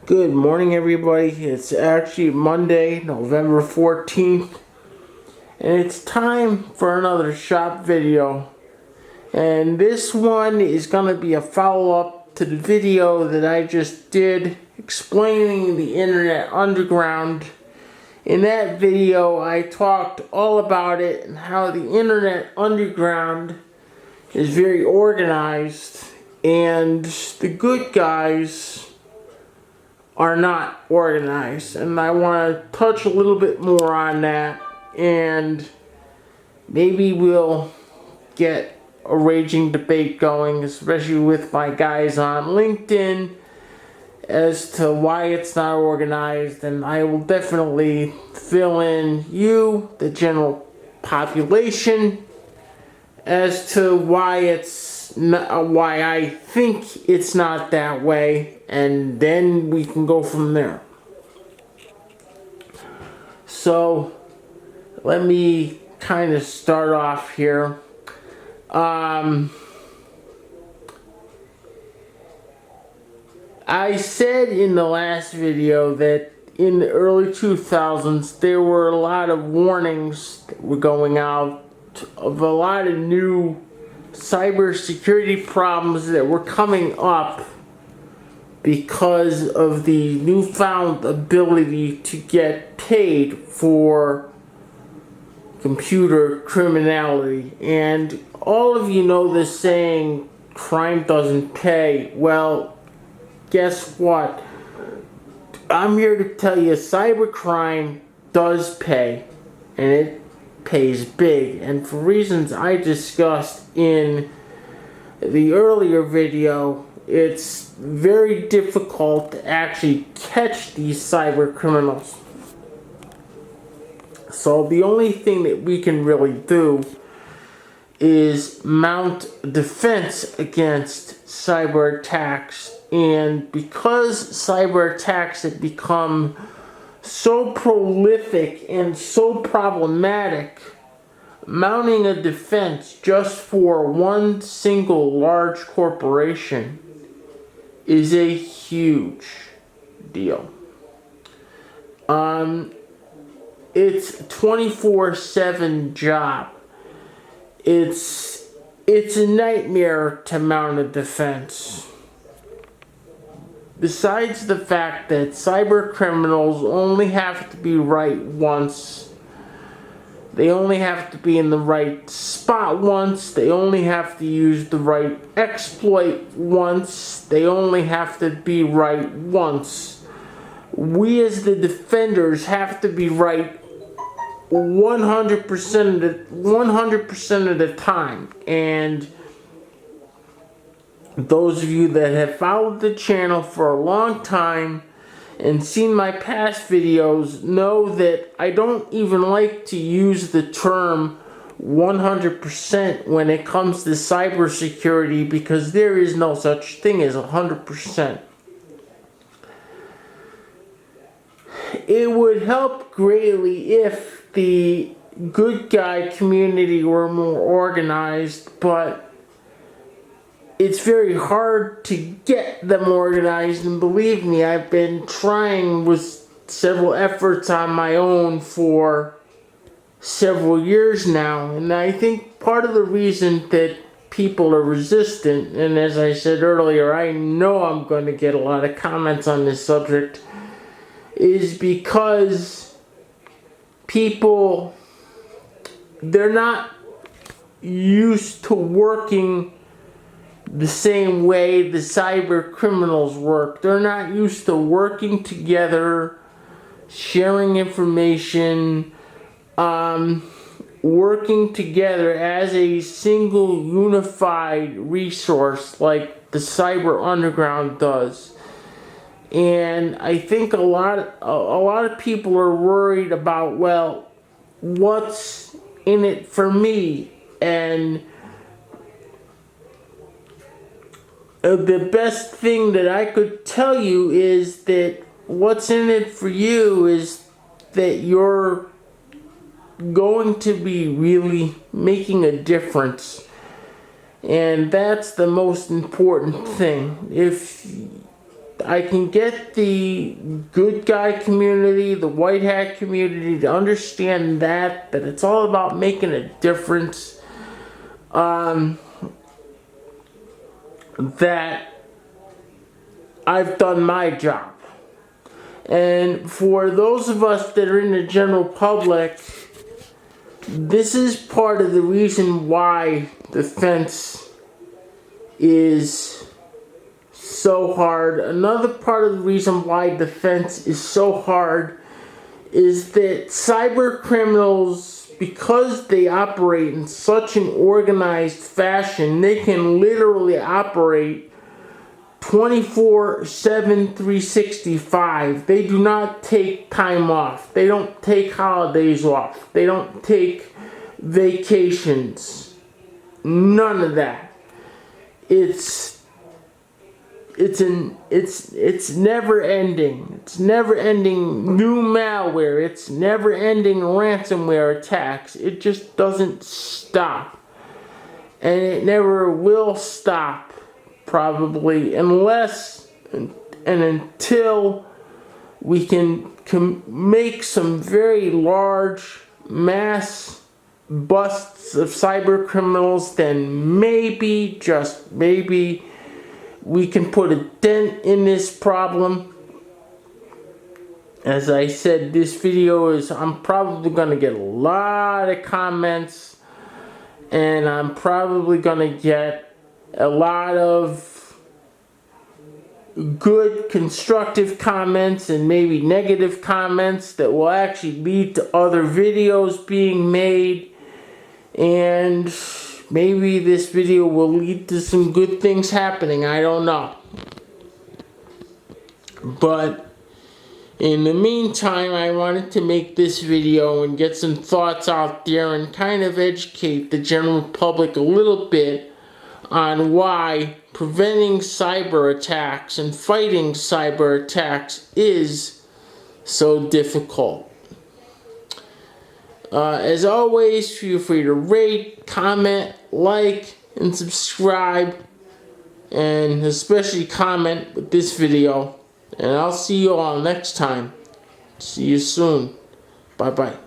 Good morning, everybody. It's actually Monday, November 14th, and it's time for another shop video. And this one is going to be a follow-up to the video that I just did explaining the Internet Underground. In that video, I talked all about it and how the Internet Underground is very organized, and the good guys are not organized, and I want to touch a little bit more on that, and maybe we'll get a raging debate going, especially with my guys on LinkedIn, as to why it's not organized. And I will definitely fill in you, the general population, as to why it's not, why I think it's not that way, and then we can go from there. So let me kind of start off here. I said in the last video that in the early 2000s there were a lot of warnings that were going out of a lot of new cybersecurity problems that were coming up because of the newfound ability to get paid for computer criminality. And all of you know the saying, crime doesn't pay. Well, guess what? I'm here to tell you cybercrime does pay, and it pays big, and for reasons I discussed in the earlier video, it's very difficult to actually catch these cyber criminals. So the only thing that we can really do is mount defense against cyber attacks. And because cyber attacks have become so prolific and so problematic, mounting a defense just for one single large corporation is a huge deal. It's a 24/7 job. It's a nightmare to mount a defense. Besides the fact that cyber criminals only have to be right once, they only have to be in the right spot once, they only have to use the right exploit once, they only have to be right once. We as the defenders have to be right 100% of the time. And those of you that have followed the channel for a long time and seen my past videos know that I don't even like to use the term 100% when it comes to cybersecurity, because there is no such thing as 100%. It would help greatly if the good guy community were more organized, but it's very hard to get them organized, and believe me, I've been trying with several efforts on my own for several years now, and I think part of the reason that people are resistant, and as I said earlier, I know I'm going to get a lot of comments on this subject, is because people, they're not used to working the same way the cyber criminals work. They're not used to working together, sharing information, working together as a single unified resource like the cyber underground does. And I think a lot of people are worried about, well, what's in it for me? And the best thing that I could tell you is that what's in it for you is that you're going to be really making a difference. And that's the most important thing. If I can get the good guy community, the white hat community to understand that it's all about making a difference. That I've done my job. And for those of us that are in the general public, this is part of the reason why the fence is so hard. Another part of the reason why the fence is so hard is that cyber criminals, because they operate in such an organized fashion, they can literally operate 24/7, 365. They do not take time off. They don't take holidays off. They don't take vacations. None of that. It's never ending. It's never ending new malware. It's never ending ransomware attacks. It just doesn't stop. And it never will stop. Probably, unless and until we can make some very large mass busts of cyber criminals, then maybe, just maybe, we can put a dent in this problem. As I said, this video I'm probably going to get a lot of comments, and I'm probably going to get a lot of good constructive comments and maybe negative comments that will actually lead to other videos being made, and maybe this video will lead to some good things happening. I don't know. But in the meantime, I wanted to make this video and get some thoughts out there and kind of educate the general public a little bit on why preventing cyber attacks and fighting cyber attacks is so difficult. As always, feel free to rate, comment, like, and subscribe, and especially comment with this video. And I'll see you all next time. See you soon. Bye-bye.